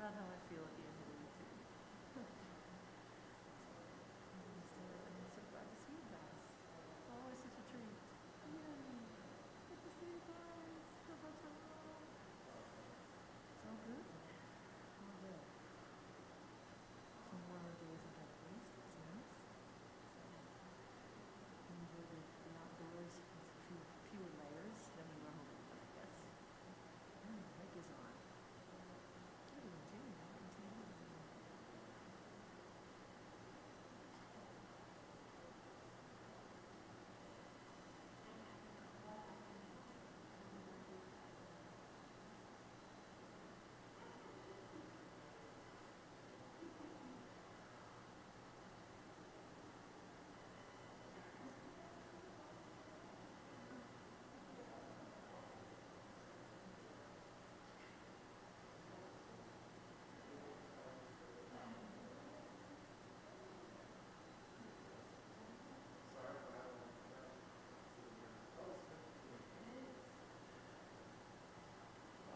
about how I feel at the end of the week, too. I'm so glad to see you guys. It's always such a treat. Yay! Good to see you guys. Shabbat shalom. So good. All good. Some warmer days ahead at least. It's nice. So, enjoy the outdoors with fewer layers than we normally do, I guess. The mic is on. What are you doing?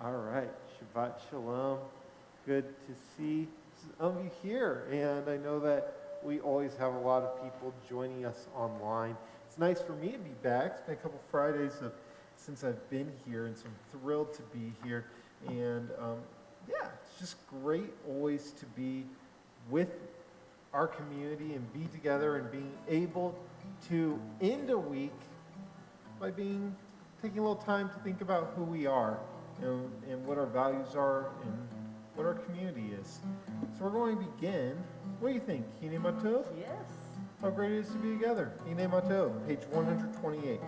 All right, Shabbat Shalom. Good to see some of you here, and I know that we always have a lot of people joining us online. It's nice for me to be back. It's been a couple Fridays since I've been here, and so I'm thrilled to be here. And yeah, it's just great always to be with our community and be together and being able to end a week by taking a little time to think about who we are. And what our values are and what our community is. So we're going to begin. What do you think? Hine Matov? Yes. How great it is to be together. Hine Matov, page 128.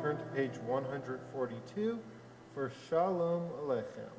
Turn to page 142 for Shalom Aleichem.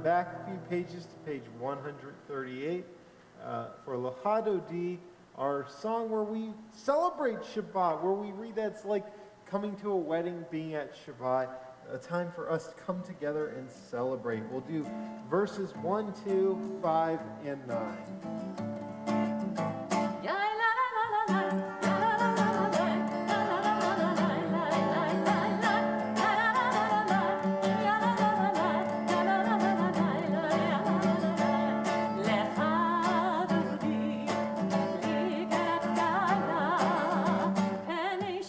Back a few pages to page 138 for Lahadodi, our song where we celebrate Shabbat, where we read that it's like coming to a wedding, being at Shabbat, a time for us to come together and celebrate. We'll do verses 1, 2, 5, and 9.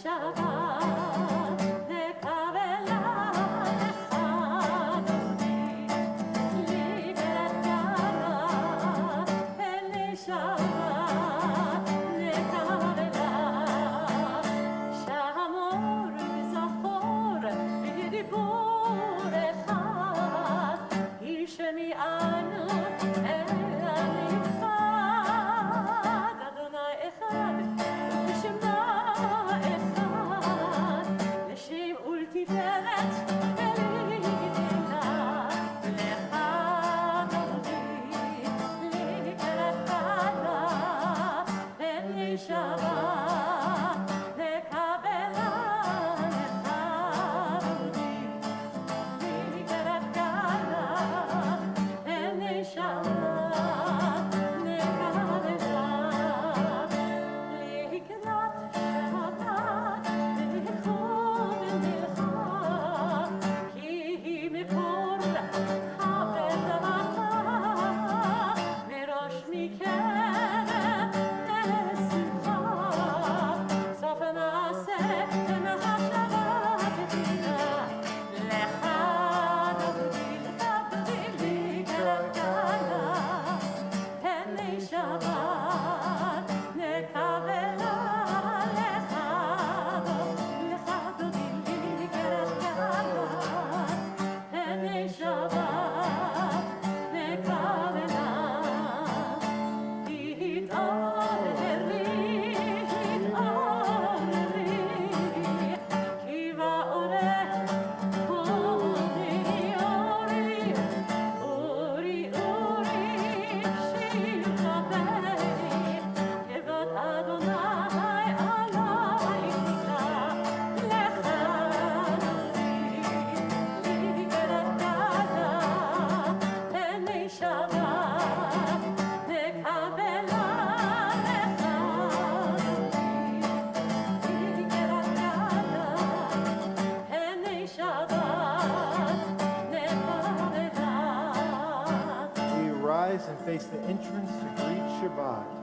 Shabbat. face the entrance to greet Shabbat.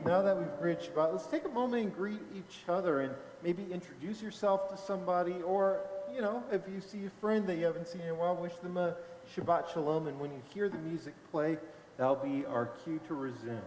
Now that we've greeted Shabbat, let's take a moment and greet each other and maybe introduce yourself to somebody, or, you know, if you see a friend that you haven't seen in a while, wish them a Shabbat Shalom, and when you hear the music play, that'll be our cue to resume.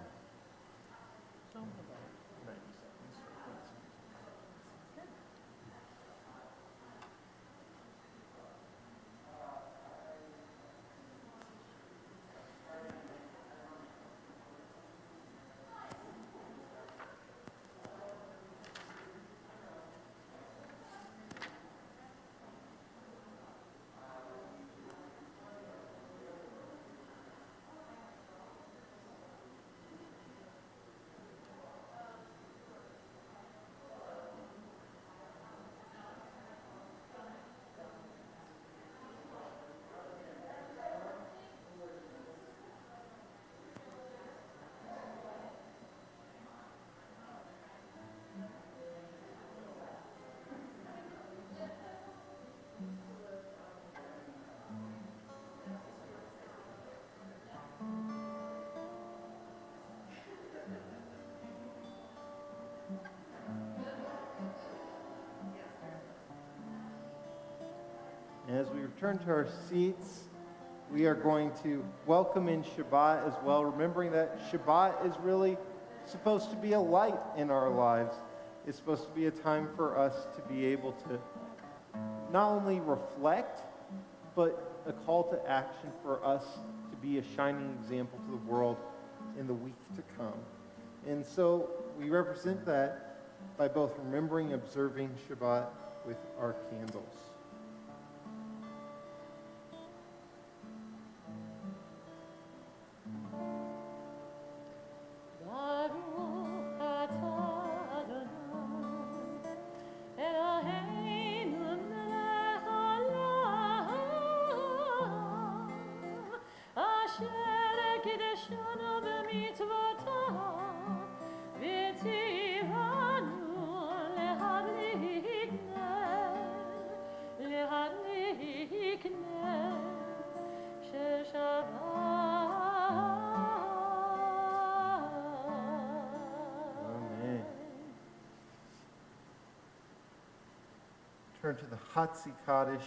As we return to our seats, we are going to welcome in Shabbat as well, remembering that Shabbat is really supposed to be a light in our lives. It's supposed to be a time for us to be able to not only reflect, but a call to action for us to be a shining example to the world in the week to come. And so we represent that by both remembering and observing Shabbat with our candles. Turn to the Hatzi Kaddish,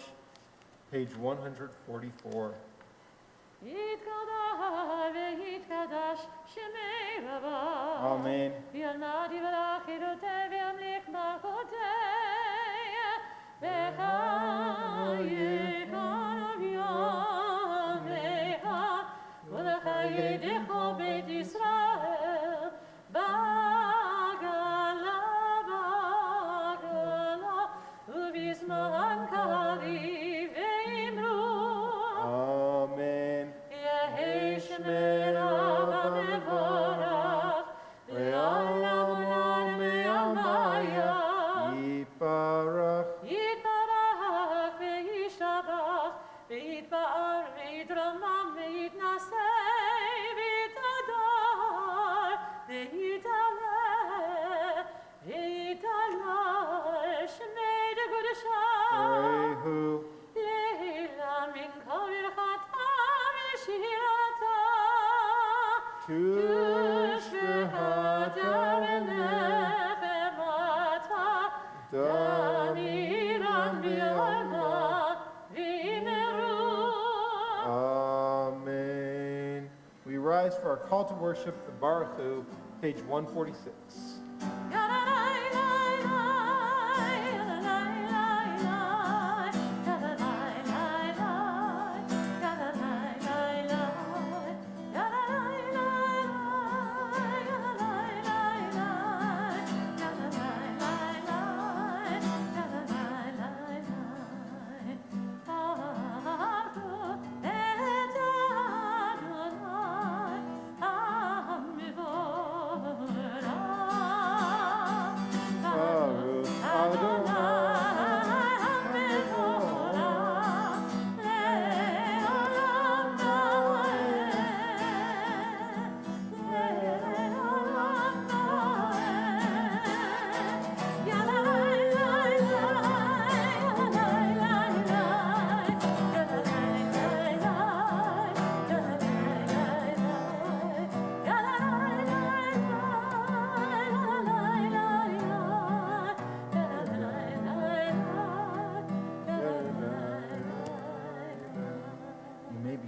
page 144. Amen. rise for our call to worship, the Baruch Hu, page 146.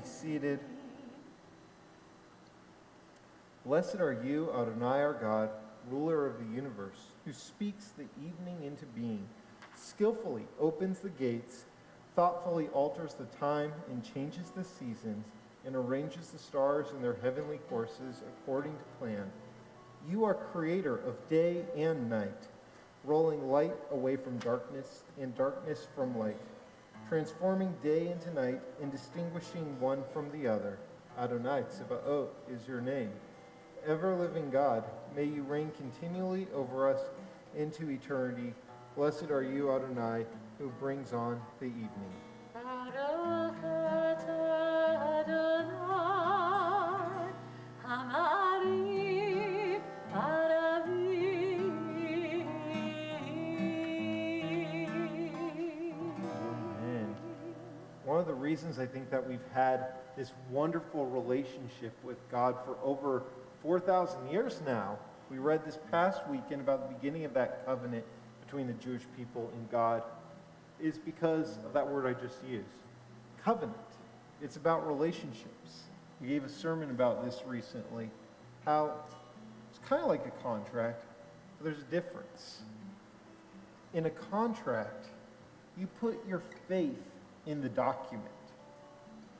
Seated. Blessed are you, Adonai our God, ruler of the universe, who speaks the evening into being, skillfully opens the gates, thoughtfully alters the time and changes the seasons, and arranges the stars in their heavenly courses according to plan. You are creator of day and night, rolling light away from darkness and darkness from light, transforming day into night and distinguishing one from the other. Adonai Tzibaot is your name. Ever-living God, may you reign continually over us into eternity. Blessed are you, Adonai, who brings on the evening. One of the reasons I think that we've had this wonderful relationship with God for over 4,000 years now, we read this past weekend about the beginning of that covenant between the Jewish people and God, is because of that word I just used, covenant. It's about relationships. We gave a sermon about this recently, how it's kind of like a contract, but there's a difference. In a contract, you put your faith in the document.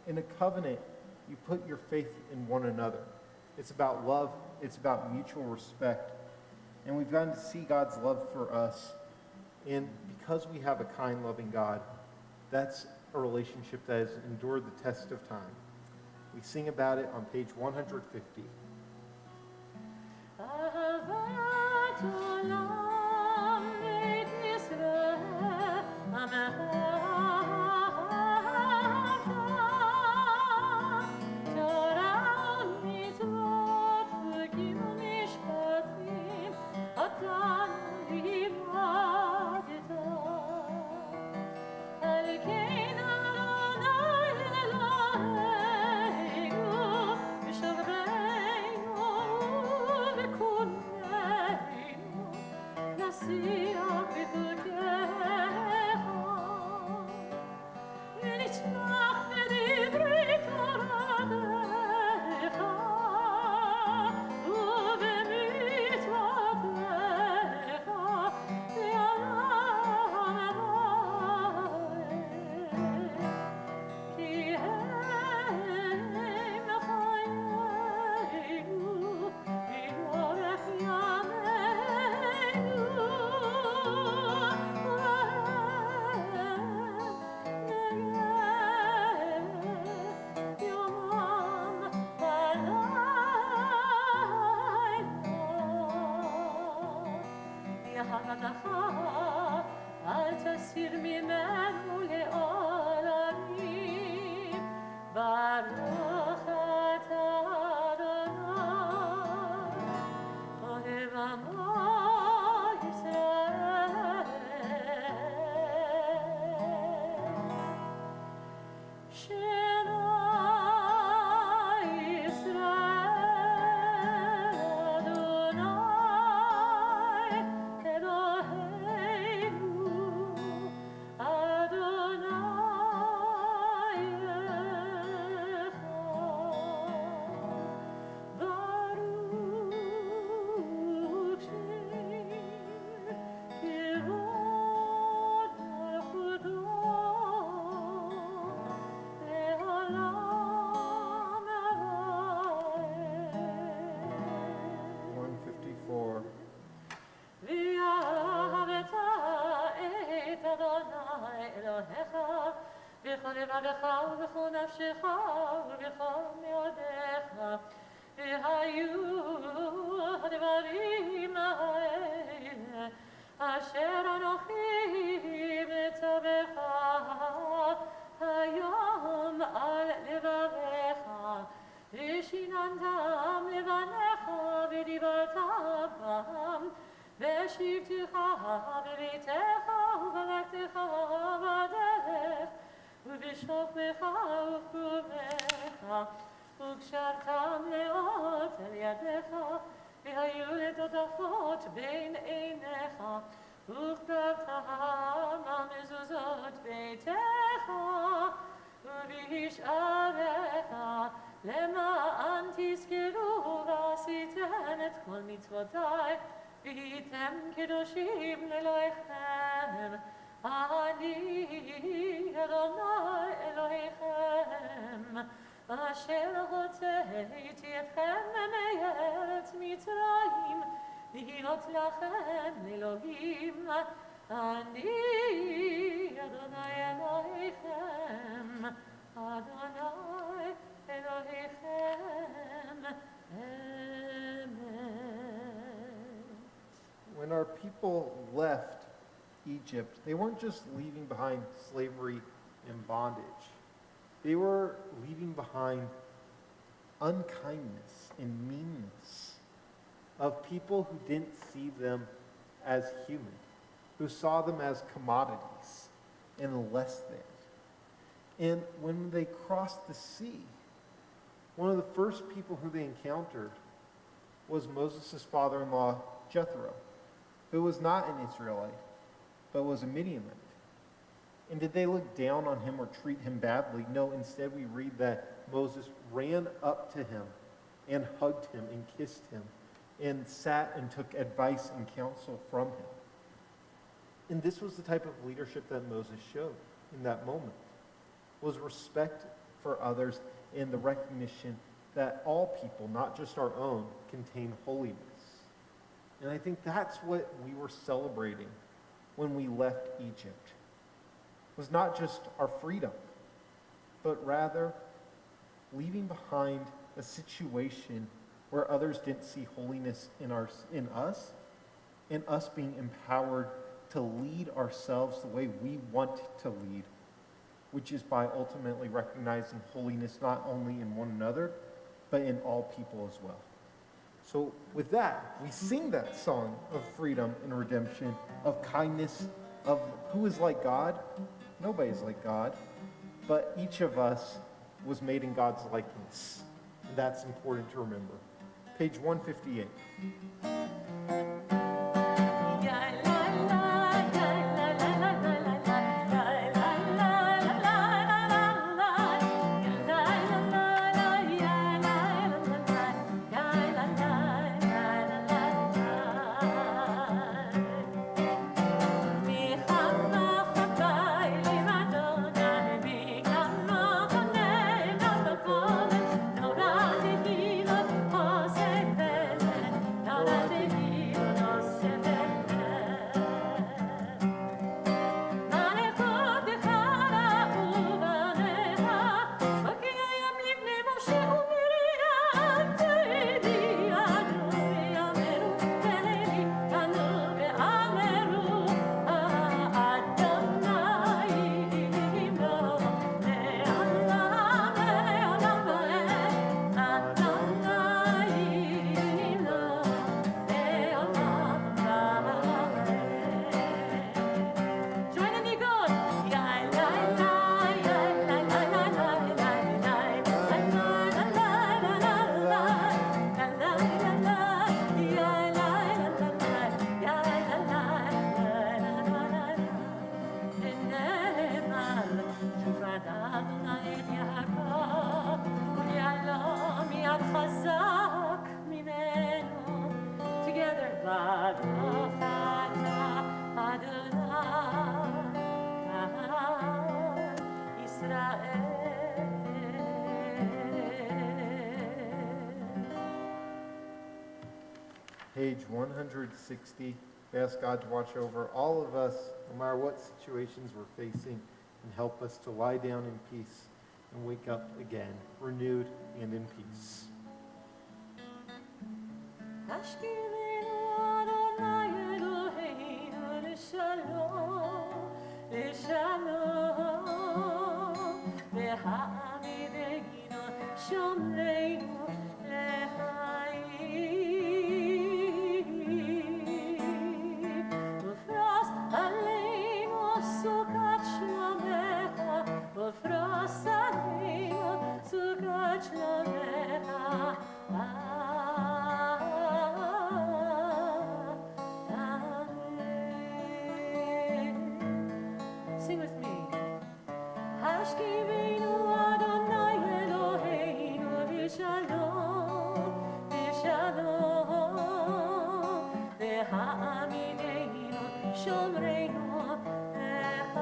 In a covenant, you put your faith in one another. It's about love. It's about mutual respect. And we've gotten to see God's love for us. And because we have a kind, loving God, that's a relationship that has endured the test of time. We sing about it on page 150. בכל לבבך ובכל נפשך ובכל מאודיך. והיו הדברים האלה אשר אנוכי מצווך היום על לבביך, ושיננתם לבניך ודיברת בם, ושבתך בביתך ובלכתך בדרך, ובשוכבך ובקומך, וקשרתם לאות על ידיך, והיו לטוטפות בין עיניך, וכתבתם על מזוזות ביתך ובשעריך, למען תזכרו ועשיתם את כל מצוותיי, והייתם קדושים לאלוהיכם. אני אדוני אלוהיכם, אשר הוצאתי אתכם מארץ מצרים, להיות לכם אלוהים. אני אדוני אלוהיכם, אדוני אלוהיכם, אמן. When our people left Egypt, they weren't just leaving behind slavery and bondage. They were leaving behind unkindness and meanness of people who didn't see them as human, who saw them as commodities and less than. And when they crossed the sea, one of the first people who they encountered was Moses' father-in-law, Jethro, who was not an Israelite, but was a Midianite. And did they look down on him or treat him badly? No, instead we read that Moses ran up to him and hugged him and kissed him and sat and took advice and counsel from him. And this was the type of leadership that Moses showed in that moment, was respect for others and the recognition that all people, not just our own, contain holiness. And I think that's what we were celebrating when we left Egypt, was not just our freedom, but rather leaving behind a situation where others didn't see holiness in us, and us being empowered to lead ourselves the way we want to lead, which is by ultimately recognizing holiness not only in one another, but in all people as well. So with that, we sing that song of freedom and redemption, of kindness, of who is like God. Nobody's like God, but each of us was made in God's likeness. And that's important to remember. Page 158. Page 160. We ask God to watch over all of us, no matter what situations we're facing and help us to lie down in peace and wake up again, renewed and in peace. Ashkivenu Adonai Eloheinu L'Shalom, L'Shalom, V'ha'amideinu Shomreinu L'Chaim, Ufras Aleinu Sukat Shlomecha, Ufras Aleinu Sukat Shlomecha. Sing with me. Hashkivenu Adonai Eloheinu L'Shalom, L'Shalom, V'ha'amideinu Shomreinu L'Chaim,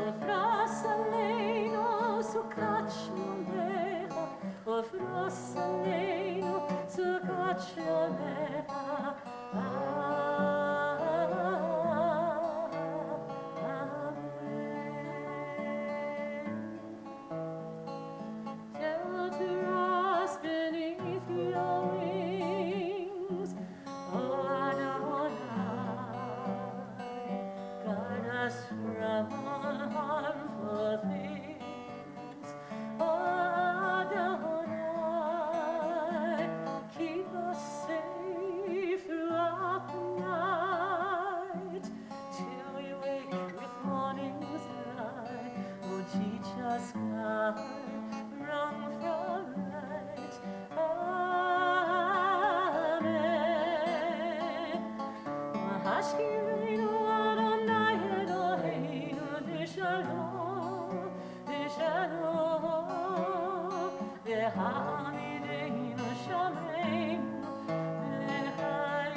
Ufras Aleinu Sukat Shlomecha, Ufras Aleinu Sukat Shlomecha. Shelter us beneath your wings, O Adonai. Guard us from all harmful things, O Adonai. Keep us safe throughout the night, till we wake with morning's light. Oh, teach us, God, wrong from right. Amen. Hashkivenu Adonai Eloheinu L'Shalom, L'Shalom, V'ha'amideinu Shomreinu L'Chaim,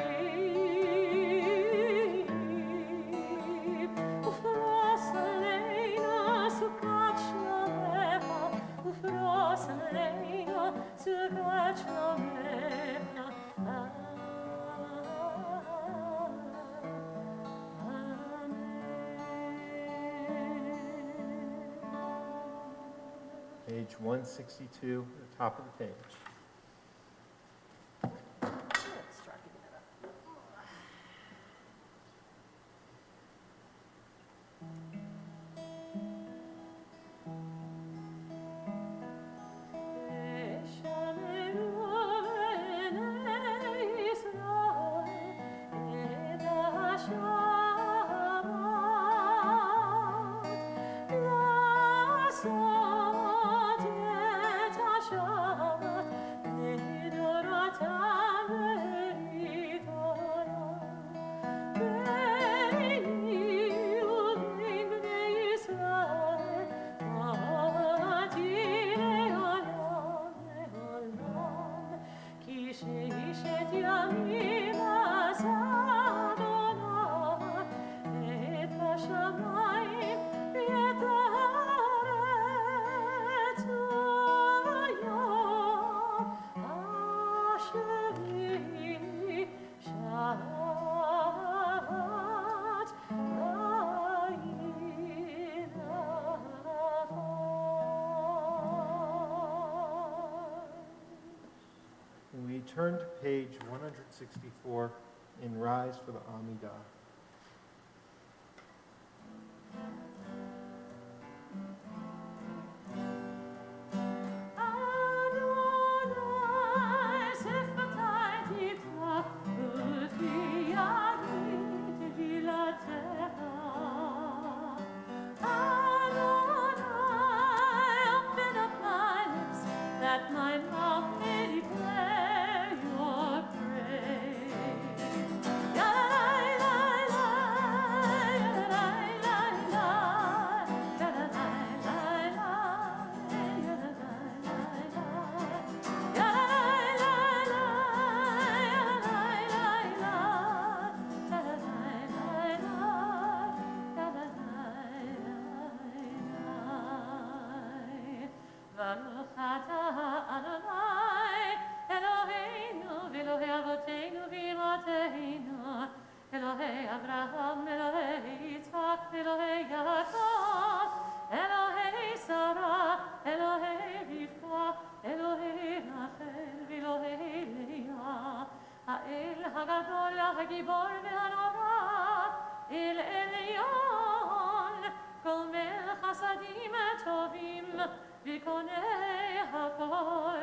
Ufras Aleinu Sukat Shlomecha, Ufras Aleinu Sukat Shlomecha. Page 162, at the top of the page. Let's try picking it up. We turn to page 164 and rise for the Amidah. That my mouth may declare your praise. La la la la, la la la la, la la la la. Yitzchak Elohei Yaakov, Elohei Sarah, Elohei Rivka, Elohei Rachel, Elohei Leah, האל הגדול, הגיבור והנורא, אל עליון, גומל חסדים טובים, וקונה הכל,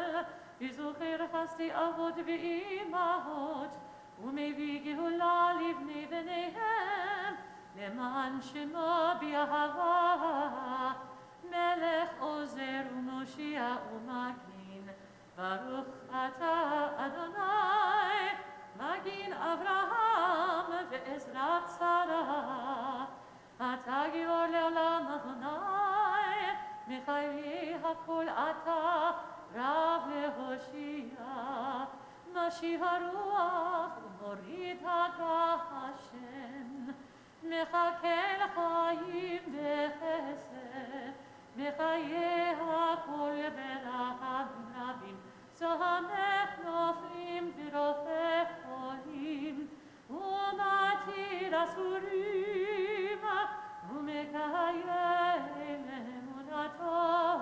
וזוכר חסדי אבות ואימהות, ומביא גאולה לבני בניהם, למען שמו באהבה, מלך עוזר ומושיע ומגין, ברוך אתה אדוני, מגין אברהם ועזרת שרה, אתה גיבור לעולם אדוני, מחיי הכל אתה רב להושיע, משיב הרוח ומוריד הגשם, מחכה לחיים בחסד, מחיי הכל ברחמים רבים, סומך נופלים ורופא חולים, ומתיר אסורים, ומקיים אמונתו,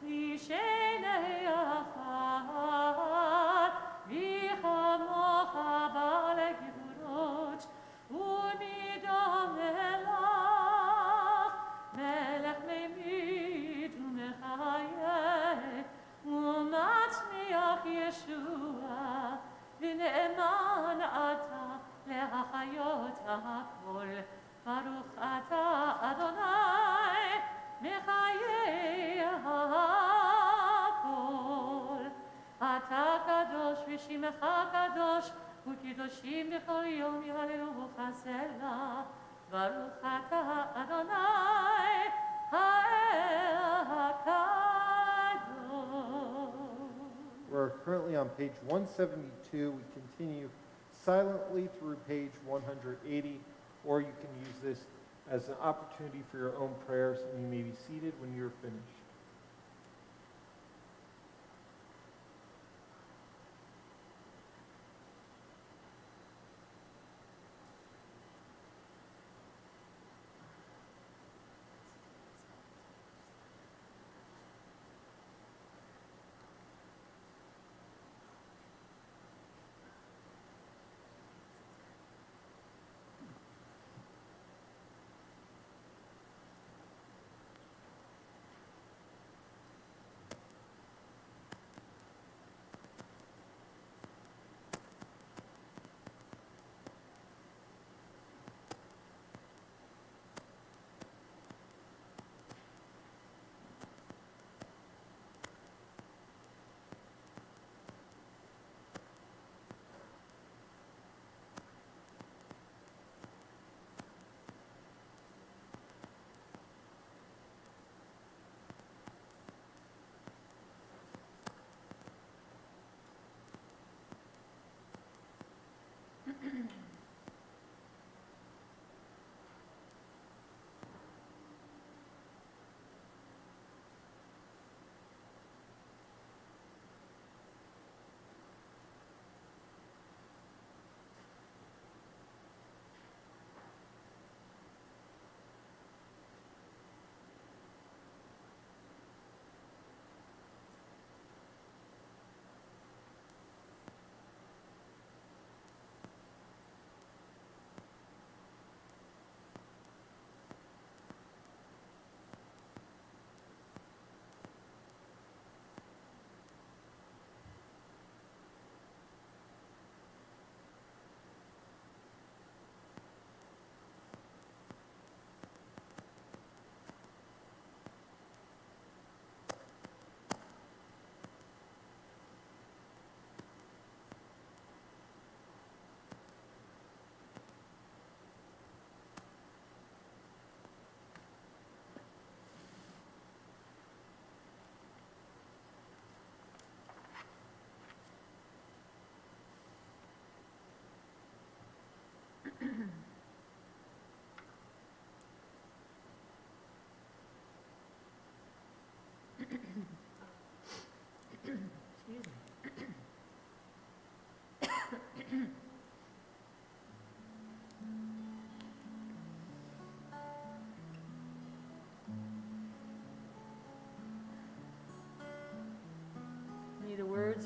לשני עפר, וכמוך בעל גבורות, ומדומה לך, מלך ממית ומחיה, ומצמיח ישוע, ונאמן אתה להחיות הכל, ברוך אתה אדוני, מחיי הכל. אתה קדוש ושמך קדוש, וקדושים בכל יום יהללוך סלה, ברוך אתה אדוני, האל הקדוש. We're currently on page 172. We continue silently through page 180, or you can use this as an opportunity for your own prayers, and you may be seated when you're finished.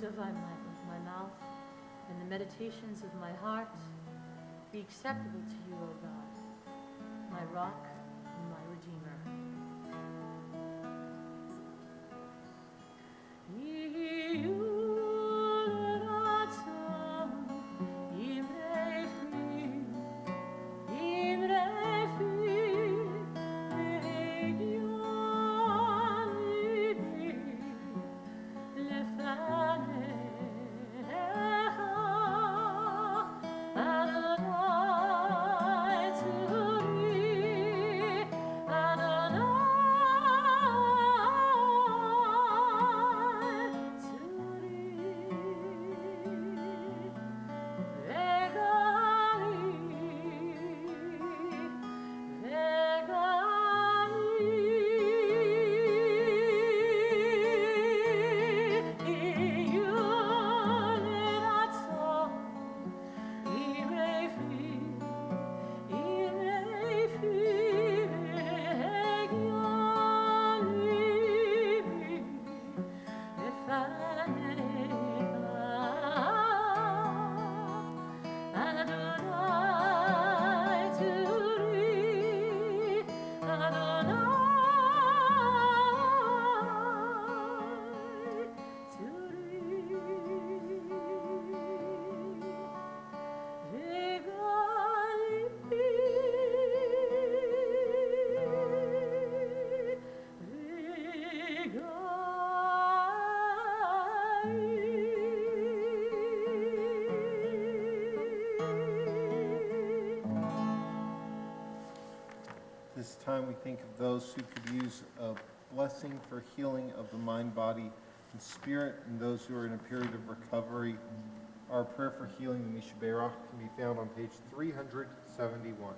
of my mouth and the meditations of my heart be acceptable to you, O God, my rock and my redeemer. This time we think of those who could use a blessing for healing of the mind, body, and spirit, and those who are in a period of recovery. Our prayer for healing, the Misha Berach, can be found on page 371.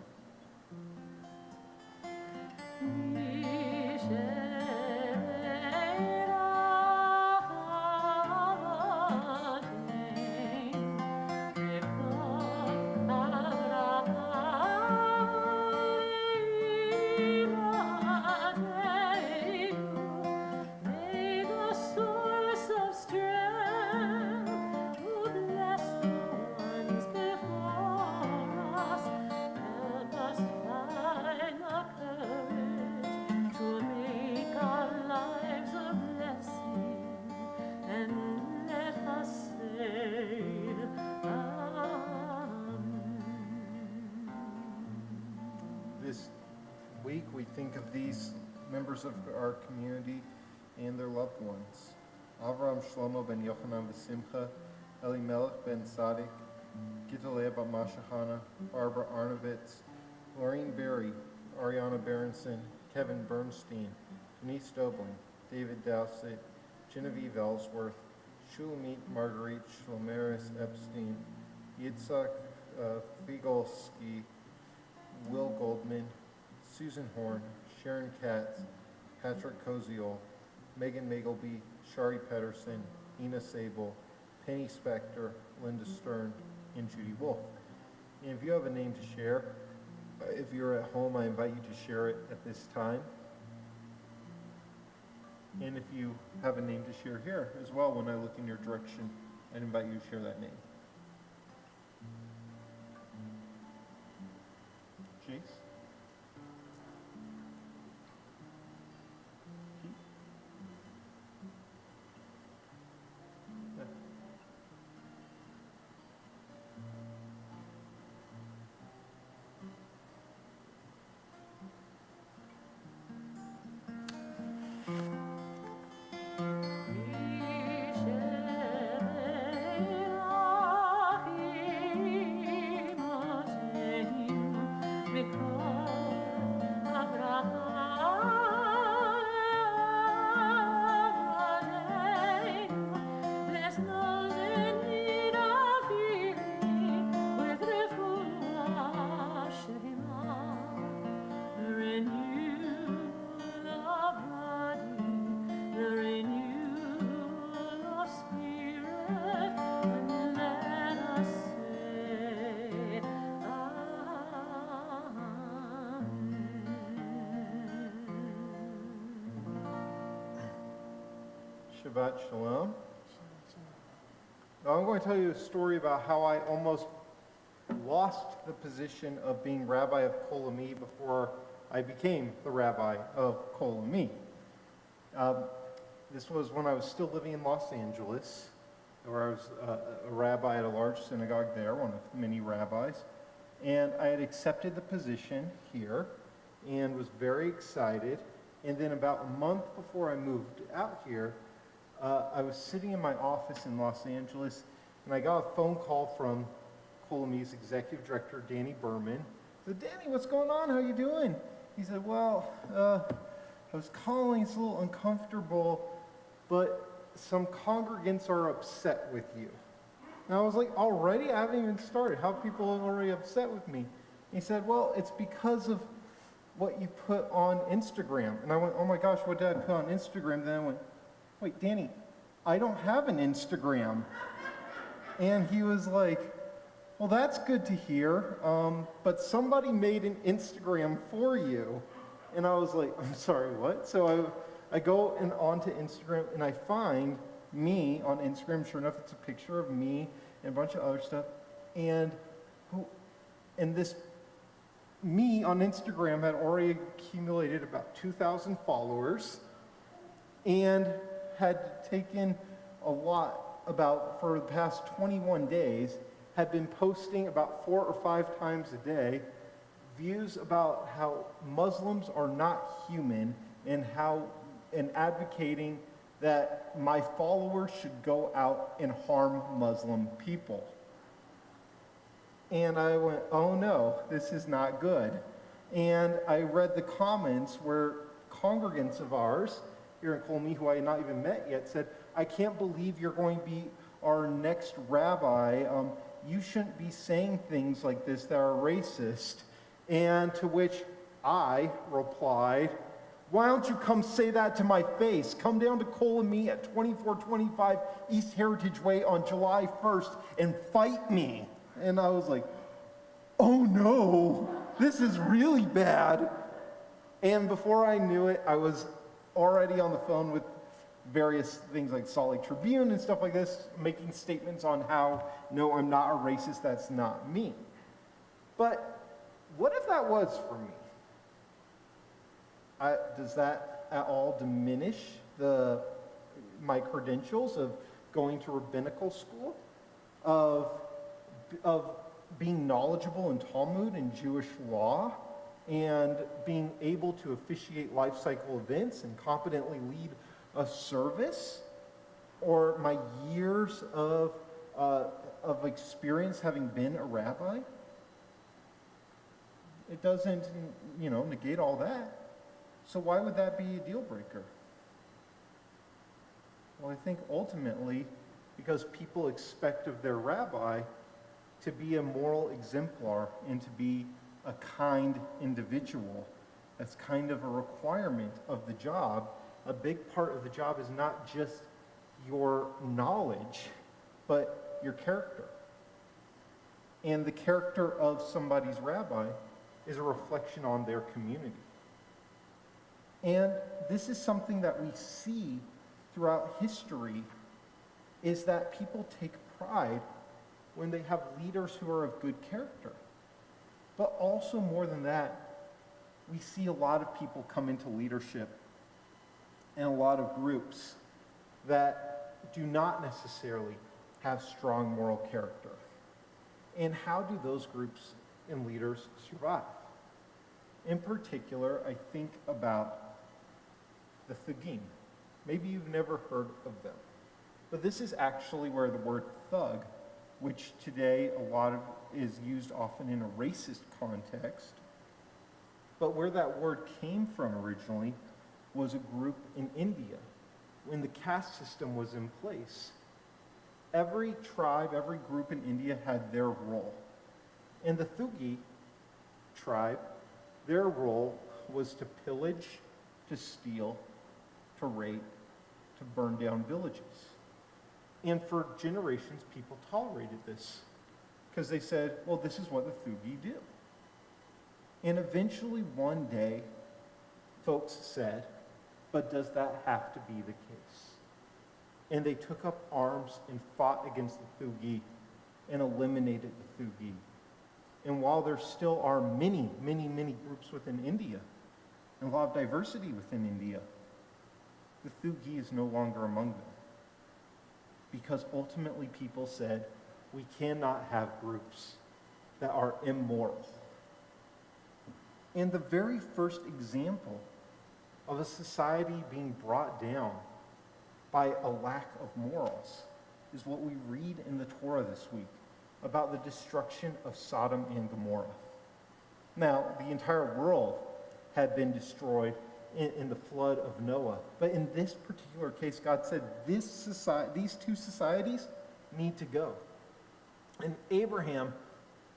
This week we think of these members of our community and their loved ones. Avram Shlomo ben Yochanan V'Simcha, Elimelech ben Sadik, Gitalea ben Mashahana, Barbara Arnovitz, Laureen Berry, Ariana Berenson, Kevin Bernstein, Denise Dobling, David Dowsett, Genevieve Ellsworth, Shulamit Marguerite Shlomeris Epstein, Yitzhak Figolsky, Will Goldman, Susan Horn, Sharon Katz, Patrick Koziol, Megan Magleby, Shari Pedersen, Ina Sable, Penny Spector, Linda Stern, and Judy Wolf. And if you have a name to share, if you're at home, I invite you to share it at this time. And if you have a name to share here as well, when I look in your direction, I'd invite you to share that name. Jace? Yeah. Shabbat Shalom. Now, I'm going to tell you a story about how I almost lost the position of being rabbi of Kol Ami before I became the rabbi of Kol Ami. This was when I was still living in Los Angeles, where I was a rabbi at a large synagogue there, one of many rabbis. And I had accepted the position here and was very excited. And then about a month before I moved out here, I was sitting in my office in Los Angeles, and I got a phone call from Kol Ami's executive director, Danny Berman. I said, "Danny, what's going on? How you doing?" He said, "Well, I was calling, it's a little uncomfortable, but some congregants are upset with you." And I was like, "Already? I haven't even started. How are people already upset with me?" And he said, "Well, it's because of what you put on Instagram." And I went, "Oh my gosh, what did I put on Instagram?" Then I went, "Wait, Danny, I don't have an Instagram." And he was like, "Well, that's good to hear, but somebody made an Instagram for you." And I was like, "I'm sorry, what?" So I go onto Instagram, and I find me on Instagram. Sure enough, it's a picture of me and a bunch of other stuff. And this me on Instagram had already accumulated about 2,000 followers and had taken a lot for the past 21 days, had been posting about 4 or 5 times a day views about how Muslims are not human and advocating that my followers should go out and harm Muslim people. And I went, "Oh no, this is not good." And I read the comments where congregants of ours here in Kol Ami, who I had not even met yet, said, "I can't believe you're going to be our next rabbi. You shouldn't be saying things like this that are racist." And to which I replied, "Why don't you come say that to my face? Come down to Kol Ami at 2425 East Heritage Way on July 1st and fight me." And I was like, "Oh no, this is really bad." And before I knew it, I was already on the phone with various things like Salt Lake Tribune and stuff like this, making statements on how, no, I'm not a racist, that's not me. But what if that was for me? Does that at all diminish my credentials of going to rabbinical school, of being knowledgeable in Talmud and Jewish law, and being able to officiate life cycle events and competently lead a service, or my years of experience having been a rabbi? It doesn't, negate all that. So why would that be a deal breaker? Well, I think ultimately because people expect of their rabbi to be a moral exemplar and to be a kind individual. That's kind of a requirement of the job. A big part of the job is not just your knowledge, but your character. And the character of somebody's rabbi is a reflection on their community. And this is something that we see throughout history, is that people take pride when they have leaders who are of good character. But also more than that, we see a lot of people come into leadership and a lot of groups that do not necessarily have strong moral character. And how do those groups and leaders survive? In particular, I think about the Thugim. Maybe you've never heard of them. But this is actually where the word thug, which today is used often in a racist context, but where that word came from originally was a group in India when the caste system was in place. Every tribe, every group in India had their role. And the Thugi tribe, their role was to pillage, to steal, to rape, to burn down villages. And for generations, people tolerated this because they said, well, this is what the Thugi do. And eventually one day, folks said, but does that have to be the case? And they took up arms and fought against the Thugi and eliminated the Thugi. And while there still are many, many, many groups within India, and a lot of diversity within India, the Thugi is no longer among them. Because ultimately people said, we cannot have groups that are immoral. And the very first example of a society being brought down by a lack of morals is what we read in the Torah this week about the destruction of Sodom and Gomorrah. Now, the entire world had been destroyed in the flood of Noah. But in this particular case, God said these two societies need to go. And Abraham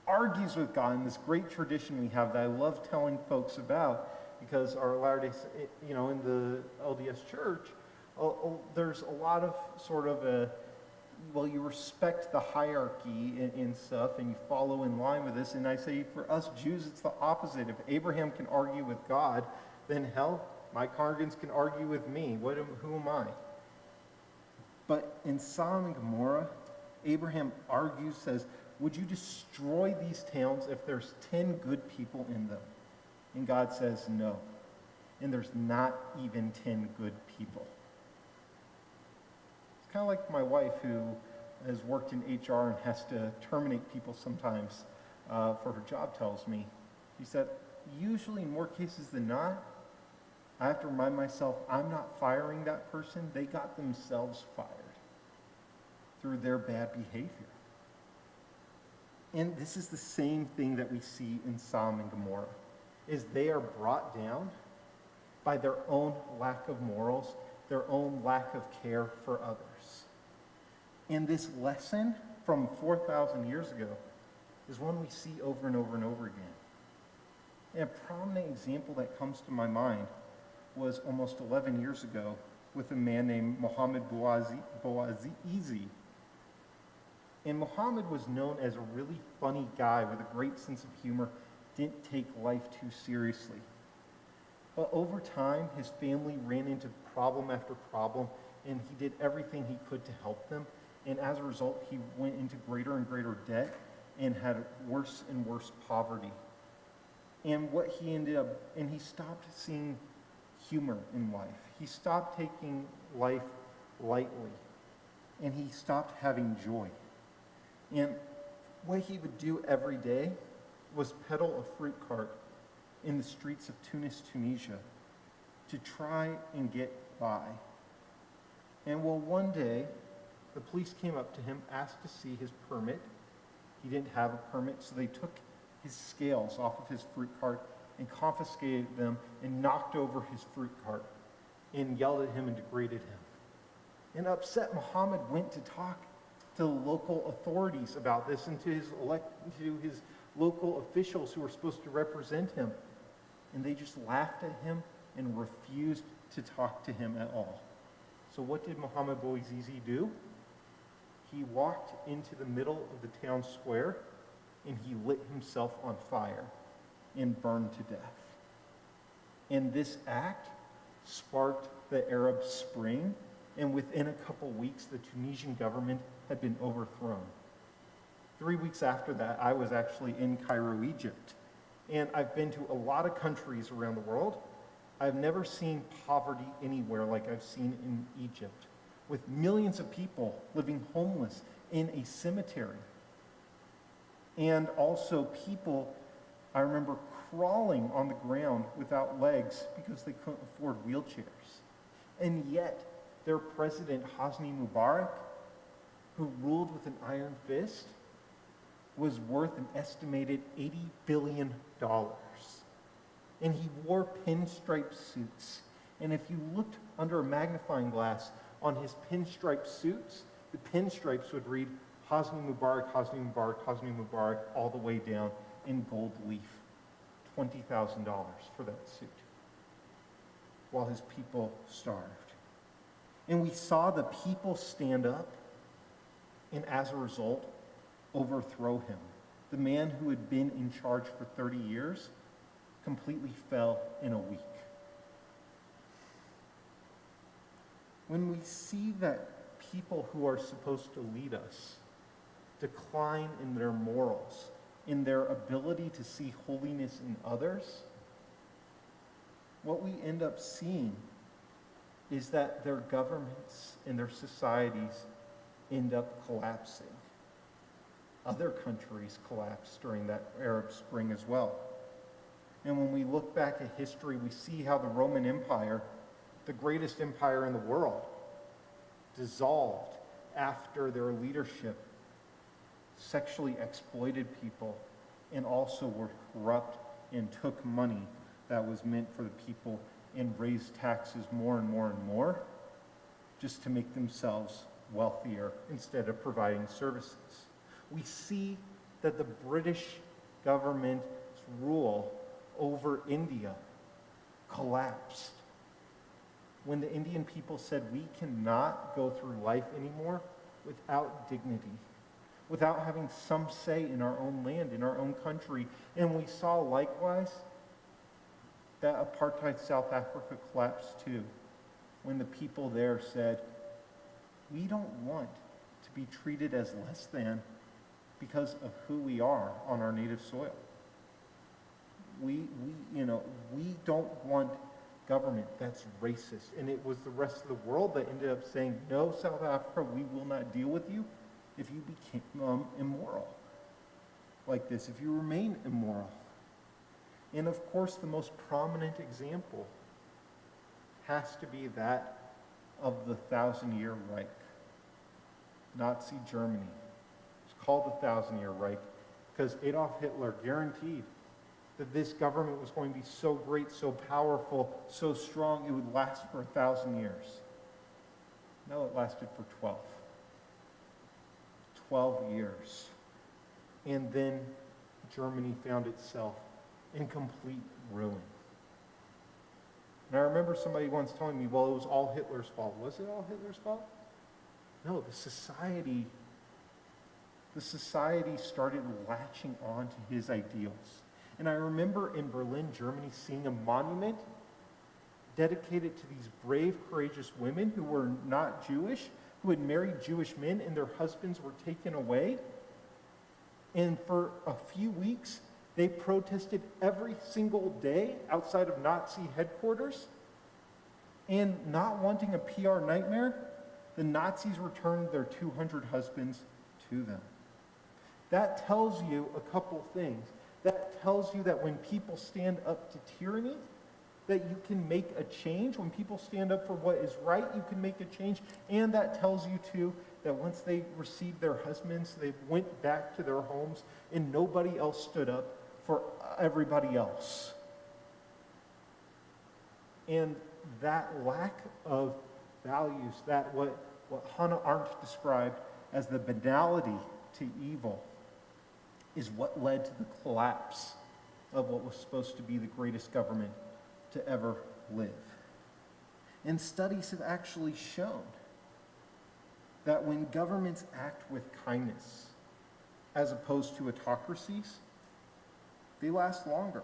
argues with God in this great tradition we have that I love telling folks about, because our Latter-day, in the LDS church, there's a lot of sort of you respect the hierarchy and stuff, and you follow in line with this. And I say, for us Jews, it's the opposite. If Abraham can argue with God, then hell, my congregants can argue with me. Who am I? But in Sodom and Gomorrah, Abraham argues, says, would you destroy these towns if there's 10 good people in them? And God says no. And there's not even 10 good people. It's kind of like my wife, who has worked in HR and has to terminate people sometimes for her job, tells me. She said, usually in more cases than not, I have to remind myself, I'm not firing that person. They got themselves fired through their bad behavior. And this is the same thing that we see in Sodom and Gomorrah, is they are brought down by their own lack of morals, their own lack of care for others. And this lesson from 4,000 years ago is one we see over and over and over again. And a prominent example that comes to my mind was almost 11 years ago with a man named Muhammad Bouazizi. And Muhammad was known as a really funny guy with a great sense of humor, didn't take life too seriously. But over time, his family ran into problem after problem, and he did everything he could to help them. And as a result, he went into greater and greater debt and had worse and worse poverty. And what he ended up, and he stopped seeing humor in life. He stopped taking life lightly, and he stopped having joy. And what he would do every day was peddle a fruit cart in the streets of Tunis, Tunisia, to try and get by. And well, one day, the police came up to him, asked to see his permit. He didn't have a permit, so they took his scales off of his fruit cart and confiscated them and knocked over his fruit cart and yelled at him and degraded him. And upset, Muhammad went to talk to the local authorities about this and to his local officials who were supposed to represent him. And they just laughed at him and refused to talk to him at all. So what did Muhammad Bouazizi do? He walked into the middle of the town square and he lit himself on fire and burned to death. And this act sparked the Arab Spring, and within a couple weeks, the Tunisian government had been overthrown. 3 weeks after that, I was actually in Cairo, Egypt. And I've been to a lot of countries around the world. I've never seen poverty anywhere like I've seen in Egypt, with millions of people living homeless in a cemetery. And also people, I remember, crawling on the ground without legs because they couldn't afford wheelchairs. And yet, their president, Hosni Mubarak, who ruled with an iron fist, was worth an estimated $80 billion. And he wore pinstripe suits. And if you looked under a magnifying glass on his pinstripe suits, the pinstripes would read, Hosni Mubarak, Hosni Mubarak, Hosni Mubarak, all the way down in gold leaf. $20,000 for that suit, while his people starved. And we saw the people stand up and, as a result, overthrow him. The man who had been in charge for 30 years completely fell in a week. When we see that people who are supposed to lead us decline in their morals, in their ability to see holiness in others, what we end up seeing is that their governments and their societies end up collapsing. Other countries collapsed during that Arab Spring as well. And when we look back at history, we see how the Roman Empire, the greatest empire in the world, dissolved after their leadership sexually exploited people and also were corrupt and took money that was meant for the people and raised taxes more and more and more just to make themselves wealthier instead of providing services. We see that the British government's rule over India collapsed when the Indian people said, we cannot go through life anymore without dignity, without having some say in our own land, in our own country. And we saw likewise that apartheid South Africa collapsed too, when the people there said, we don't want to be treated as less than because of who we are on our native soil. We don't want government that's racist. And it was the rest of the world that ended up saying, no, South Africa, we will not deal with you if you become immoral like this, if you remain immoral. And of course, the most prominent example has to be that of the 1,000-Year Reich, Nazi Germany. It's called the 1,000-Year Reich because Adolf Hitler guaranteed that this government was going to be so great, so powerful, so strong, it would last for 1,000 years. No, it lasted for 12. 12 years. And then Germany found itself in complete ruin. And I remember somebody once telling me, well, it was all Hitler's fault. Was it all Hitler's fault? No, the society started latching on to his ideals. And I remember in Berlin, Germany, seeing a monument dedicated to these brave, courageous women who were not Jewish, who had married Jewish men and their husbands were taken away. And for a few weeks, they protested every single day outside of Nazi headquarters. And not wanting a PR nightmare, the Nazis returned their 200 husbands to them. That tells you a couple things. That tells you that when people stand up to tyranny, that you can make a change. When people stand up for what is right, you can make a change. And that tells you, too, that once they received their husbands, they went back to their homes and nobody else stood up for everybody else. And that lack of values, that what Hannah Arendt described as the banality to evil, is what led to the collapse of what was supposed to be the greatest government to ever live. And studies have actually shown that when governments act with kindness, as opposed to autocracies, they last longer.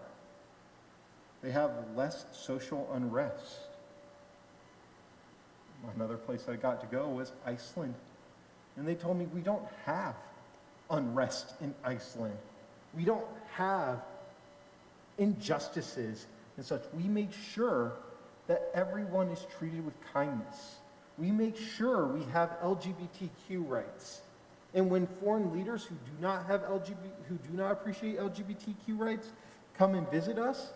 They have less social unrest. Another place I got to go was Iceland. And they told me we don't have unrest in Iceland. We don't have injustices and such. We make sure that everyone is treated with kindness. We make sure we have LGBTQ rights. And when foreign leaders who do not appreciate LGBTQ rights come and visit us,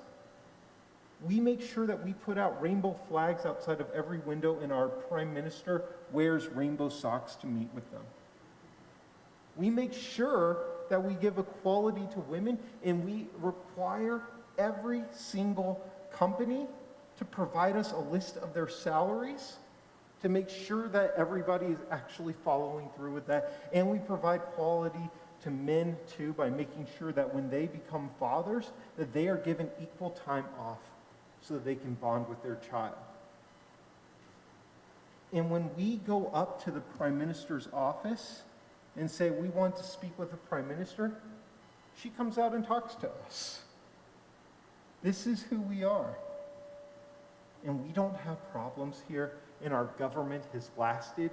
we make sure that we put out rainbow flags outside of every window and our prime minister wears rainbow socks to meet with them. We make sure that we give equality to women, and we require every single company to provide us a list of their salaries to make sure that everybody is actually following through with that. And we provide quality to men, too, by making sure that when they become fathers, that they are given equal time off so that they can bond with their child. And when we go up to the Prime Minister's office and say, we want to speak with the Prime Minister, she comes out and talks to us. This is who we are. And we don't have problems here, and our government has lasted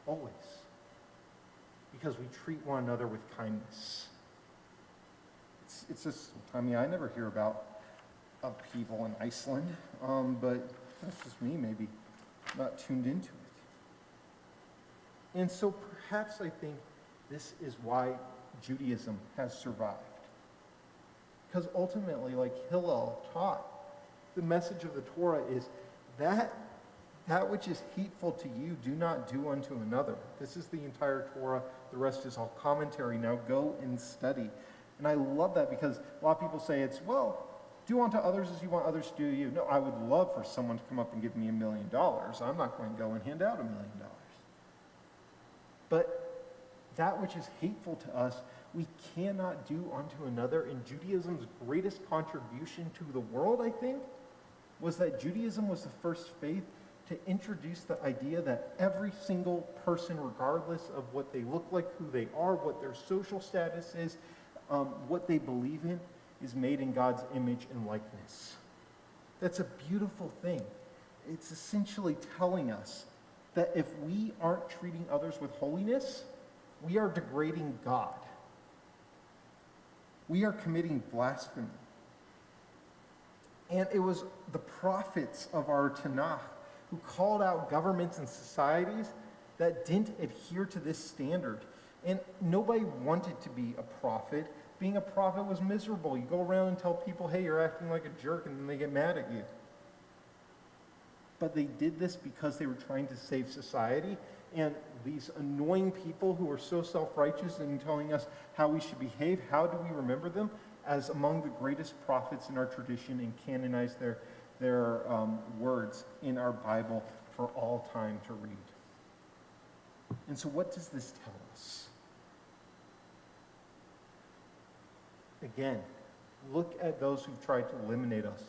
Always. Because we treat one another with kindness. It's just, I mean, I never hear about upheaval in Iceland, but that's just me maybe not tuned into it. And so perhaps I think this is why Judaism has survived. Because ultimately, like Hillel taught, the message of the Torah is that which is hateful to you, do not do unto another. This is the entire Torah. The rest is all commentary. Now go and study. And I love that because a lot of people say it's, well, do unto others as you want others to do to you. No, I would love for someone to come up and give me $1 million. I'm not going to go and hand out $1 million. But that which is hateful to us, we cannot do unto another. And Judaism's greatest contribution to the world, I think, was that Judaism was the first faith to introduce the idea that every single person, regardless of what they look like, who they are, what their social status is, what they believe in, is made in God's image and likeness. That's a beautiful thing. It's essentially telling us that if we aren't treating others with holiness, we are degrading God. We are committing blasphemy. And it was the prophets of our Tanakh who called out governments and societies that didn't adhere to this standard. And nobody wanted to be a prophet. Being a prophet was miserable. You go around and tell people, hey, you're acting like a jerk, and then they get mad at you. But they did this because they were trying to save society. And these annoying people who are so self-righteous and telling us how we should behave, how do we remember them? As among the greatest prophets in our tradition, and canonize their words in our Bible for all time to read. And so what does this tell us? Again, look at those who've tried to eliminate us.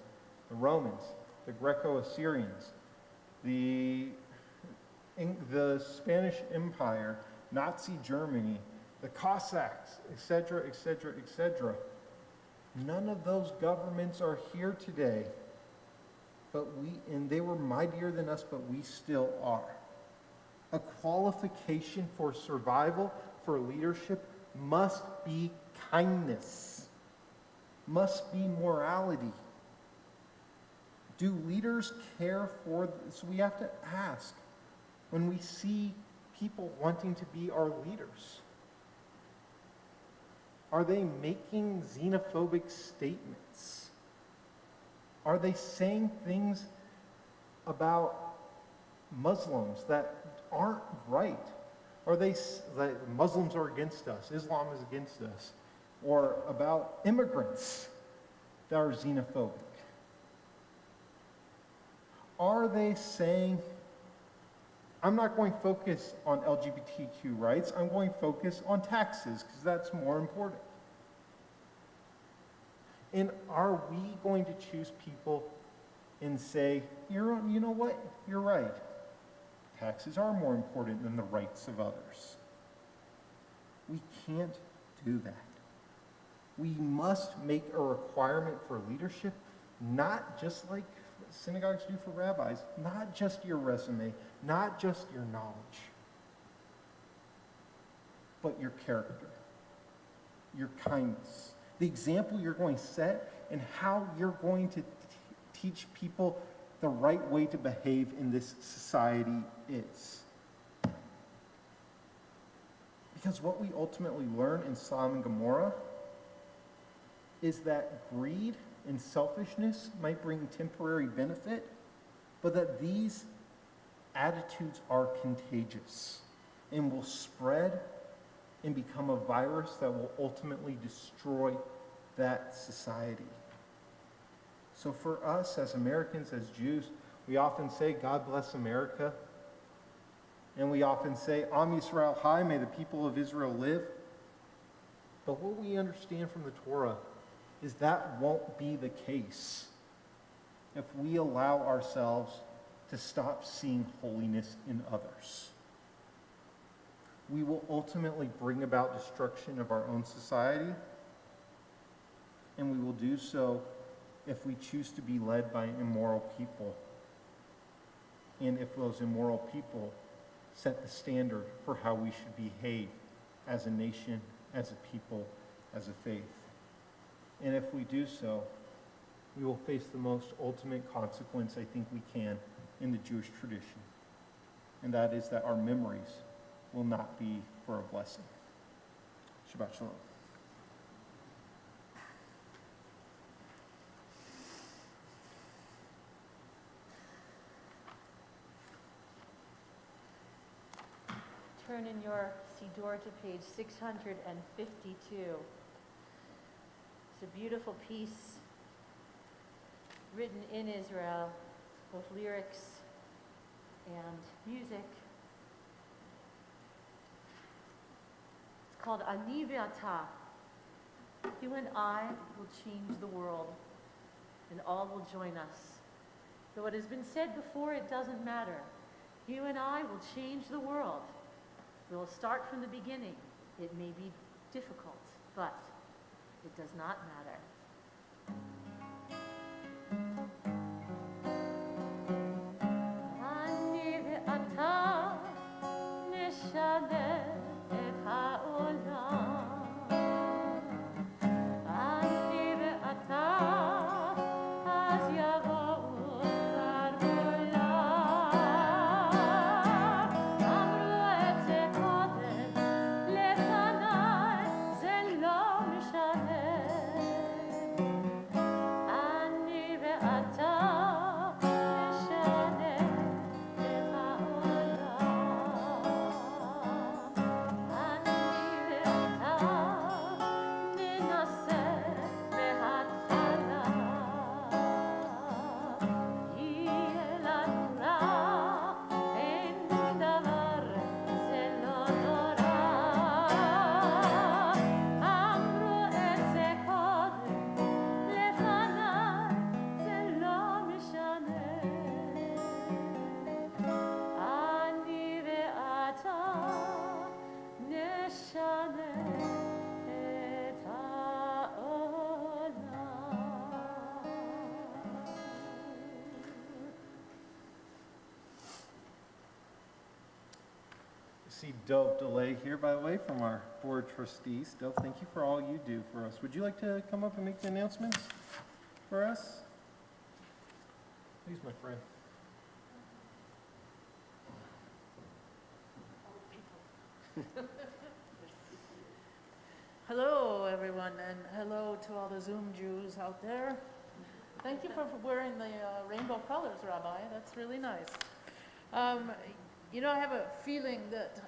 The Romans, the Greco-Assyrians, the Spanish Empire, Nazi Germany, the Cossacks, etc., etc., etc. None of those governments are here today. And they were mightier than us, but we still are. A qualification for survival, for leadership, must be kindness, must be morality. Do leaders care for this? We have to ask when we see people wanting to be our leaders. Are they making xenophobic statements? Are they saying things about Muslims that aren't right? Are they like Muslims are against us, Islam is against us? Or about immigrants that are xenophobic? Are they saying, I'm not going to focus on LGBTQ rights, I'm going to focus on taxes because that's more important? And are we going to choose people and say, you know what, you're right. Taxes are more important than the rights of others. We can't do that. We must make a requirement for leadership, not just like synagogues do for rabbis, not just your resume, not just your knowledge, but your character, your kindness, the example you're going to set, and how you're going to teach people the right way to behave in this society is. Because what we ultimately learn in Sodom and Gomorrah is that greed and selfishness might bring temporary benefit, but that these attitudes are contagious and will spread and become a virus that will ultimately destroy that society. So for us as Americans, as Jews, we often say, God bless America. And we often say, Am Yisrael Chai, may the people of Israel live. But what we understand from the Torah is that won't be the case if we allow ourselves to stop seeing holiness in others. We will ultimately bring about destruction of our own society, and we will do so if we choose to be led by immoral people, and if those immoral people set the standard for how we should behave as a nation, as a people, as a faith. And if we do so, we will face the most ultimate consequence I think we can in the Jewish tradition. And that is that our memories will not be for a blessing. Shabbat Shalom. Turn in your Siddur to page 652. It's a beautiful piece written in Israel, both lyrics and music. It's called Ani ve'ata. You and I will change the world, and all will join us. Though it has been said before, it doesn't matter. You and I will change the world. We will start from the beginning. It may be difficult, but it does not matter. Ani ve'ata neshaneh et ha'olam. Ani ve'ata az yavo'u dar olam. Amru et ze kodem lefanai ze lo mishaneh. Ani ve'ata neshaneh et ha'olam. Ani ve'ata ninaseh mehatchila. Yeh lanu ra ein davar ze lo nora. Amru et ze kodem lefanai ze lo mishaneh. Ani ve'ata neshaneh et ha'olam. See Dov Delay here, by the way, from our board trustees. Dov, thank you for all you do for us. Would you like to come up and make the announcements for us? Please, my friend. Hello, everyone, and hello to all the Zoom Jews out there. Thank you for wearing the rainbow colors, Rabbi. That's really nice. You know, I have a feeling that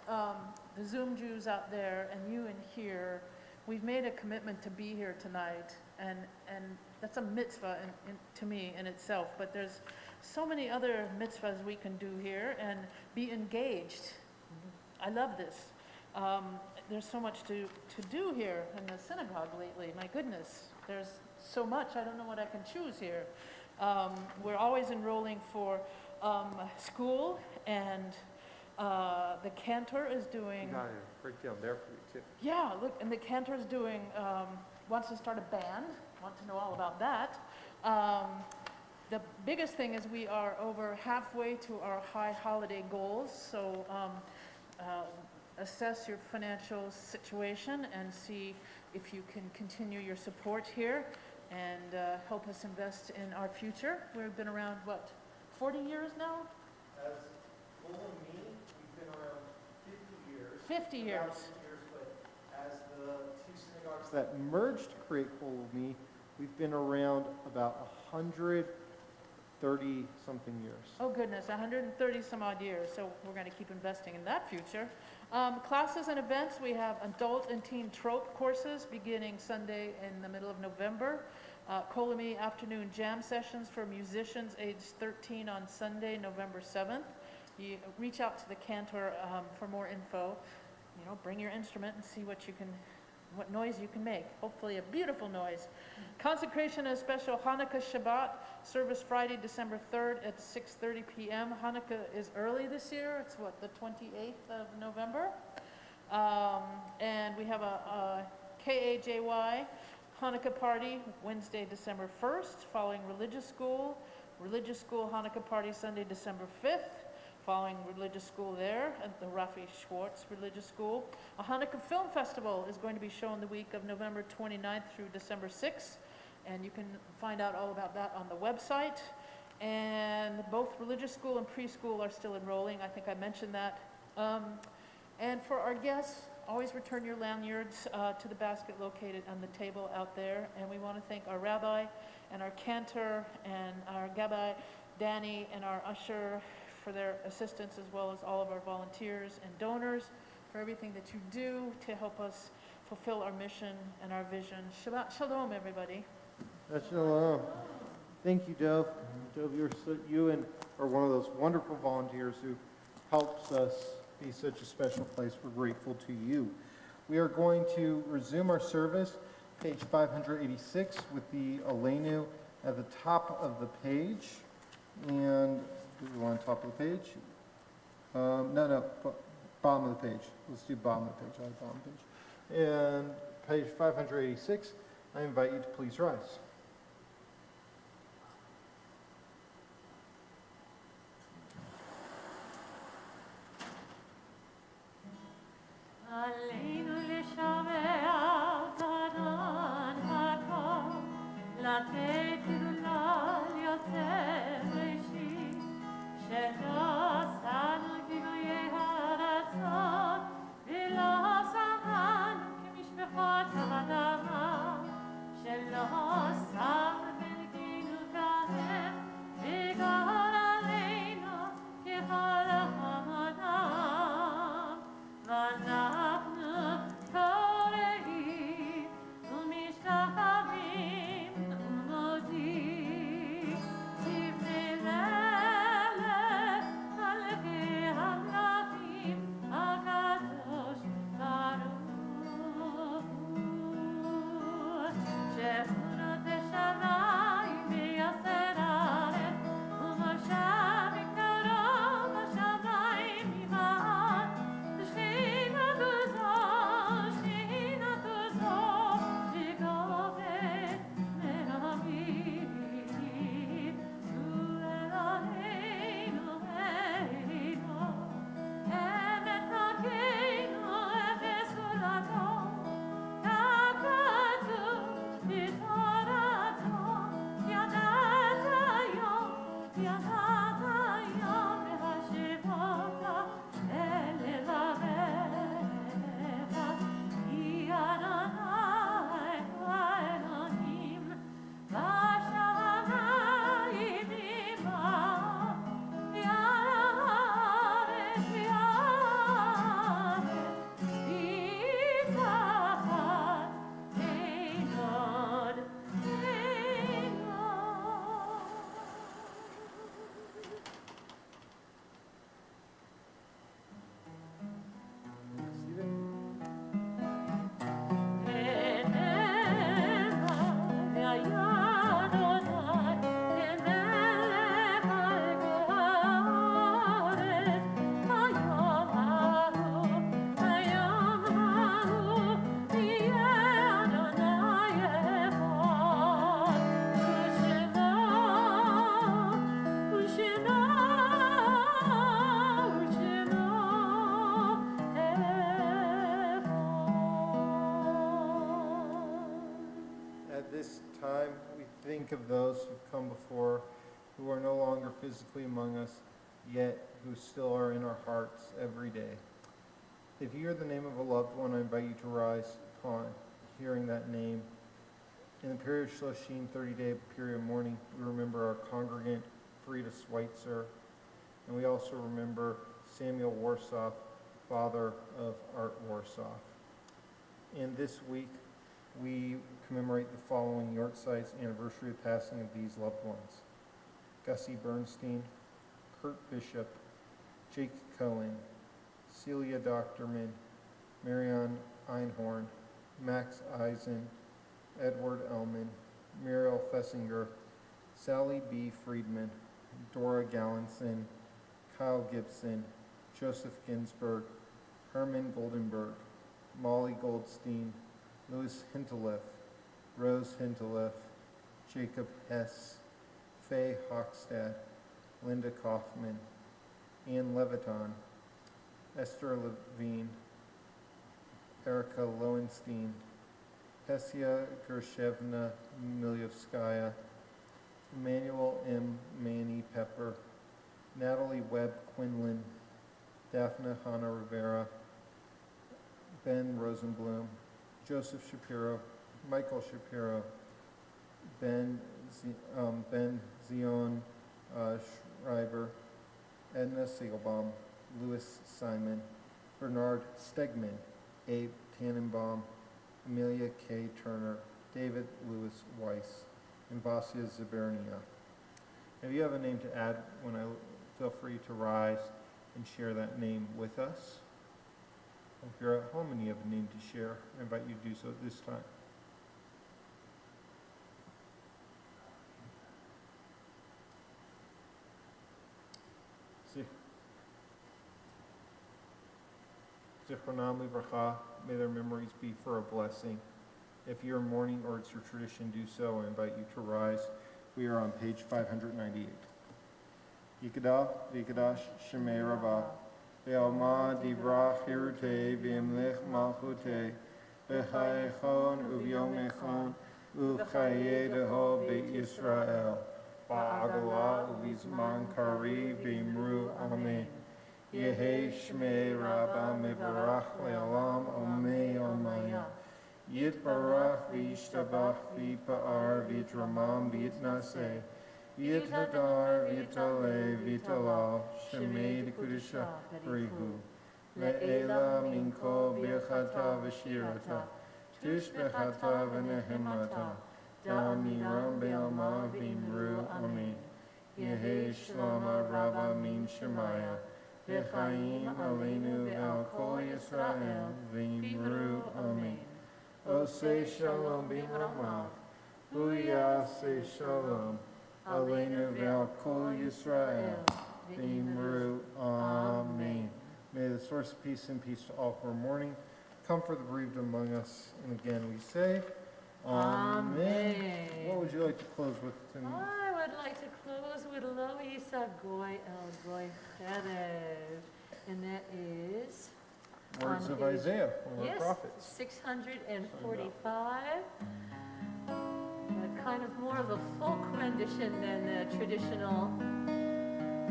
the Zoom Jews out there and you in here, we've made a commitment to be here tonight, and that's a mitzvah to me in itself. But there's so many other mitzvahs we can do here and be engaged. I love this. There's so much to do here in the synagogue lately. My goodness, there's so much. I don't know what I can choose here. We're always enrolling for school, and the cantor is doing. Got a breakdown there for you too. Yeah, look, and the cantor is doing, wants to start a band, want to know all about that. The biggest thing is we are over halfway to our high holiday goals, so assess your financial situation and see if you can continue your support here and help us invest in our future. We've been around, what, 40 years now? As Bull and me, we've been around 50 years. 50 years. About 50 years, but as the two synagogues that merged to create Bull and me, we've been around about 130-something years. Oh goodness, 130 some odd years, so we're going to keep investing in that future. Classes and events, we have adult and teen trope courses beginning Sunday in the middle of November. Kolami afternoon jam sessions for musicians aged 13 on Sunday, November 7th. You reach out to the cantor for more info. You know, bring your instrument and see what noise you can make. Hopefully a beautiful noise. Consecration and special Hanukkah Shabbat service Friday, December 3rd at 6:30 p.m. Hanukkah is early this year. It's what, the 28th of November? And we have a KAJY Hanukkah party Wednesday, December 1st, following religious school. Religious school Hanukkah party Sunday, December 5th, following religious school there at the Rafi Schwartz Religious School. A Hanukkah Film Festival is going to be shown the week of November 29th through December 6th, and you can find out all about that on the website. And both religious school and preschool are still enrolling. I think I mentioned that. And for our guests, always return your lanyards to the basket located on the table out there. And we want to thank our rabbi and our cantor and our gabbai, Danny, and our usher for their assistance, as well as all of our volunteers and donors for everything that you do to help us fulfill our mission and our vision. Shabbat Shalom, everybody. Shalom. Thank you, Dove. Dove, you are one of those wonderful volunteers who helps us be such a special place. We're grateful to you. We are going to resume our service, page 586, with the Aleinu at the top of the page. And do we want top of the page? Bottom of the page. Let's do bottom of the page. I like bottom of the page. And page 586, I invite you to please rise. עלינו לשמר זרן הכל, לתת גדולה ליוצר ראשית, שלא שנו גילויי הרצון, ולא שמענו כמשפחות האדמה, שלא שם בלגינו בהם, וגאל עלינו ככל המדם. ואנחנו קוראים ומשתחווים ומודים לפני מלך מלכי המלכים הקדוש ברוך הוא שהוא נוטש שמיים ויסר ארץ ומשה מקרוב בשמיים ממעל Of those who've come before, who are no longer physically among us, yet who still are in our hearts every day. If you hear the name of a loved one, I invite you to rise upon hearing that name. In the period of Shloshim, 30-day period of mourning, we remember our congregant, Frida Schweitzer, and we also remember Samuel Warsoff, father of Art Warsoff. And this week, we commemorate the following Yorksites anniversary of passing of these loved ones: Gussie Bernstein, Kurt Bishop, Jake Cohen, Celia Doctorman, Marianne Einhorn, Max Eisen, Edward Ellman, Muriel Fessinger, Sally B. Friedman, Dora Gallinson, Kyle Gibson, Joseph Ginsburg, Herman Goldenberg, Molly Goldstein, Louis Hintelef, Rose Hintelef, Jacob Hess, Faye Hochstad, Linda Kaufman, Ann Leviton, Esther Levine, Erica Lowenstein, Hesia Gershevna Milyevskaya, Emmanuel M. Manny Pepper, Natalie Webb Quinlan, Daphne Hanna Rivera, Ben Rosenblum, Joseph Shapiro, Michael Shapiro, Ben Zion Schreiber, Edna Siegelbaum, Louis Simon, Bernard Stegman, Abe Tannenbaum, Amelia K. Turner, David Louis Weiss, and Vasya Zabernia. If you have a name to add, feel free to rise and share that name with us. If you're at home and you have a name to share, I invite you to do so at this time. Zichronam Livracha, may their memories be for a blessing. If you're mourning or it's your tradition, do so. I invite you to rise. We are on page 598. Yikadah v'yikadash shemei Rabbah, ve'alma divrach hirutei v'imlech malchutei, v'chayechon u'vyomechon u'chaye deho beit Yisrael, ba'agala u'vizman kari v'imru amen. Yehi shmei Rabbah mevarach le'olam omei omaya. Yitbarach v'yishtabach v'yipa'ar v'yitramam v'yitnaseh. V'yithadar v'yitale v'yitalal shemei d'kudisha b'rihu. Le'ela minko birchata v'shirata. Tishbechata v'nehemata. Damiram be'alma v'imru amen. Yehi shlama Rabbah min shemaya. V'chaim aleinu ve'al kol Yisrael v'imru amen. Osei shalom b'mamav, uyasei shalom, aleinu ve'al kol Yisrael v'imru amen. May the source of peace and peace to all who are mourning comfort the bereaved among us. And again we say, Amen. What would you like to close with tonight? I would like to close with Lo Isa Goy El Goy Erev, and that is Words on of page- Isaiah, one of the yes, prophets. 645. Kind of more of a folk rendition than the traditional,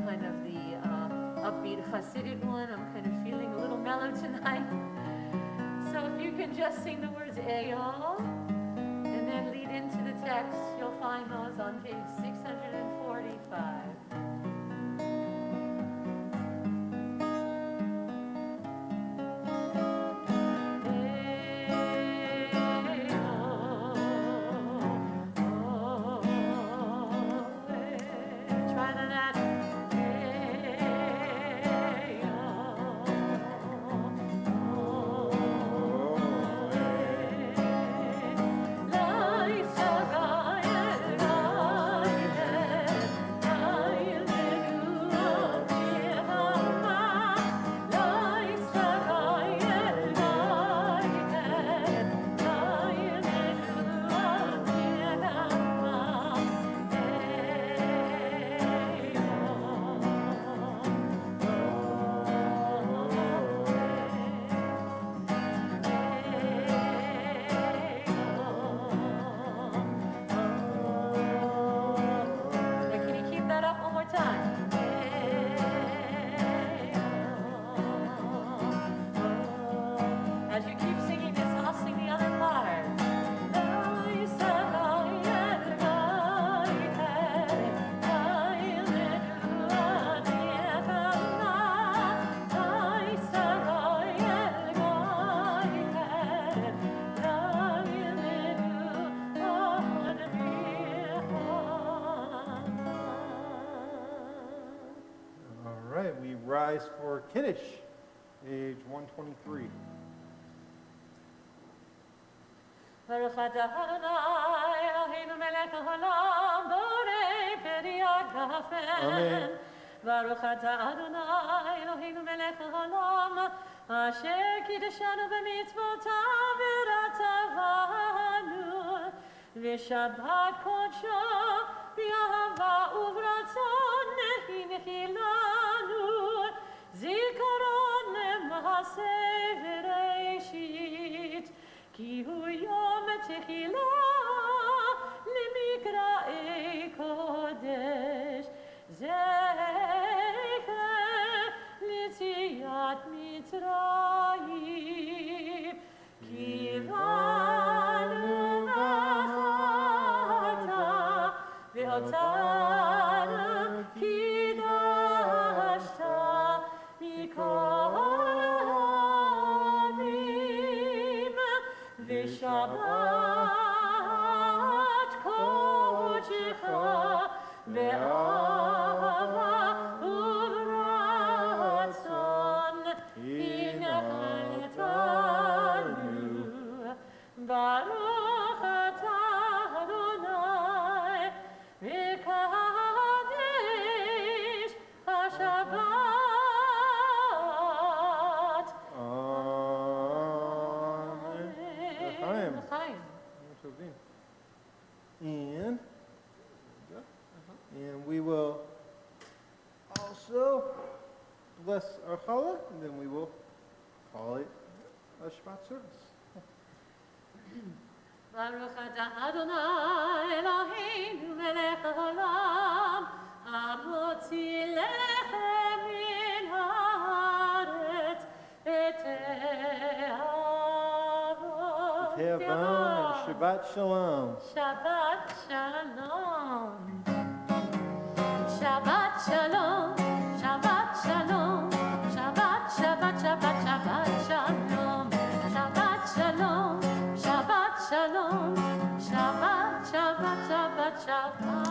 kind of the upbeat Hasidic one. I'm kind of feeling a little mellow tonight. So if you can just sing the words Eyal, and then lead into the text, you'll find those on page 645. Try that. Can you keep that up one more time? As you keep singing this, I'll sing the other part. All right, we rise for Kiddush, age 123. Baruch atah Adonai Eloheinu melech haolam borei peri hagafen. Amen. Baruch atah Adonai Eloheinu melech haolam asher kiddushanu b'mitzvotav v'ratzavanu v'shabbat kodsho b'ahava uvratzon nechilanu זיכרון למעשה בראשית, כי הוא יום תחילה למקראי קודש, זכר ליציאת מצרים, כי באנו בחרת ואותנו קידשת מכל העמים, ושבת קודשך באהבה וברצון הנחלתנו. ברוך אתה אדוני מקדש השבת. Amen. L'chaim. לחיים. טובים. And we will also bless our challah, and then we will call it a Shabbat service. ברוך אתה אדוני אלוהינו מלך העולם, המוציא לחם מן הארץ ותאוות Tehavon and Shabbat Shalom. שבת שלום. שבת שלום, שבת שלום, שבת שבת שבת שבת שלום, שבת שלום, שבת שלום, שבת שבת שבת שבת